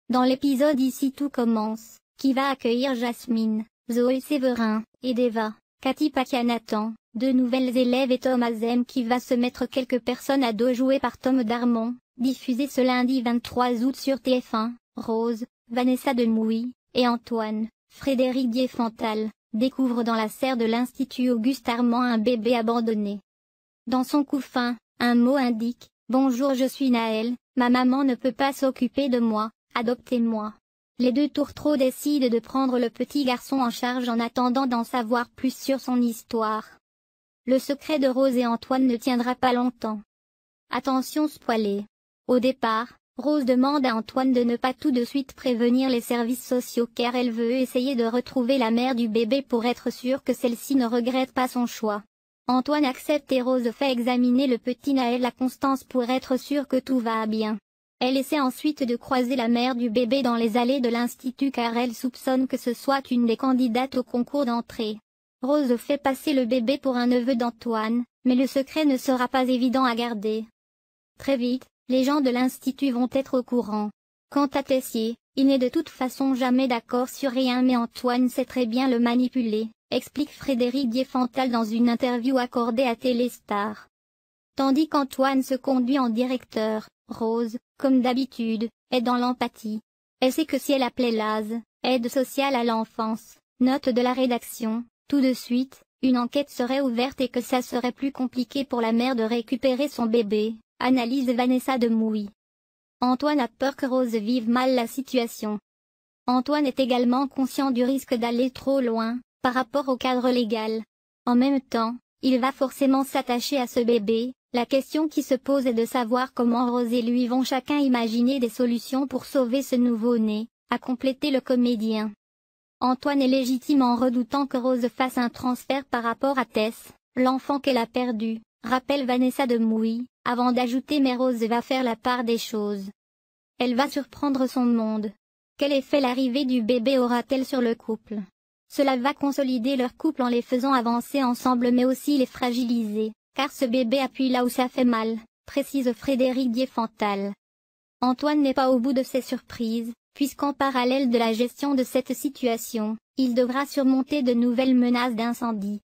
Dans l'épisode Ici tout commence, qui va accueillir Jasmine, Zoé Séverin, et Deva, Cathy Pakianathan, deux nouvelles élèves et Tom Azem qui va se mettre quelques personnes à dos joué par Tom Darmon, diffusé ce lundi 23 août sur TF1, Rose, Vanessa Demouy, et Antoine, Frédéric Diefenthal, découvrent dans la serre de l'Institut Auguste Armand un bébé abandonné. Dans son couffin, un mot indique « Bonjour, je suis Naël, ma maman ne peut pas s'occuper de moi, adoptez-moi ». Les deux tourtereaux décident de prendre le petit garçon en charge en attendant d'en savoir plus sur son histoire. Le secret de Rose et Antoine ne tiendra pas longtemps. Attention spoilé. Au départ, Rose demande à Antoine de ne pas tout de suite prévenir les services sociaux car elle veut essayer de retrouver la mère du bébé pour être sûre que celle-ci ne regrette pas son choix. Antoine accepte et Rose fait examiner le petit Naël à Constance pour être sûre que tout va bien. Elle essaie ensuite de croiser la mère du bébé dans les allées de l'institut car elle soupçonne que ce soit une des candidates au concours d'entrée. Rose fait passer le bébé pour un neveu d'Antoine, mais le secret ne sera pas évident à garder. Très vite, les gens de l'institut vont être au courant. Quant à Tessier, il n'est de toute façon jamais d'accord sur rien mais Antoine sait très bien le manipuler, explique Frédéric Diefenthal dans une interview accordée à Téléstar. Tandis qu'Antoine se conduit en directeur, Rose, comme d'habitude, est dans l'empathie. Elle sait que si elle appelait l'ASE, aide sociale à l'enfance, note de la rédaction, tout de suite, une enquête serait ouverte et que ça serait plus compliqué pour la mère de récupérer son bébé, analyse Vanessa Demouy. Antoine a peur que Rose vive mal la situation. Antoine est également conscient du risque d'aller trop loin, par rapport au cadre légal. En même temps, il va forcément s'attacher à ce bébé. La question qui se pose est de savoir comment Rose et lui vont chacun imaginer des solutions pour sauver ce nouveau-né, a complété le comédien. Antoine est légitime en redoutant que Rose fasse un transfert par rapport à Tess, l'enfant qu'elle a perdu, rappelle Vanessa Demouy, avant d'ajouter mais Rose va faire la part des choses. Elle va surprendre son monde. Quel effet l'arrivée du bébé aura-t-elle sur le couple? Cela va consolider leur couple en les faisant avancer ensemble mais aussi les fragiliser. Car ce bébé appuie là où ça fait mal, précise Frédéric Diefenthal. Antoine n'est pas au bout de ses surprises, puisqu'en parallèle de la gestion de cette situation, il devra surmonter de nouvelles menaces d'incendie.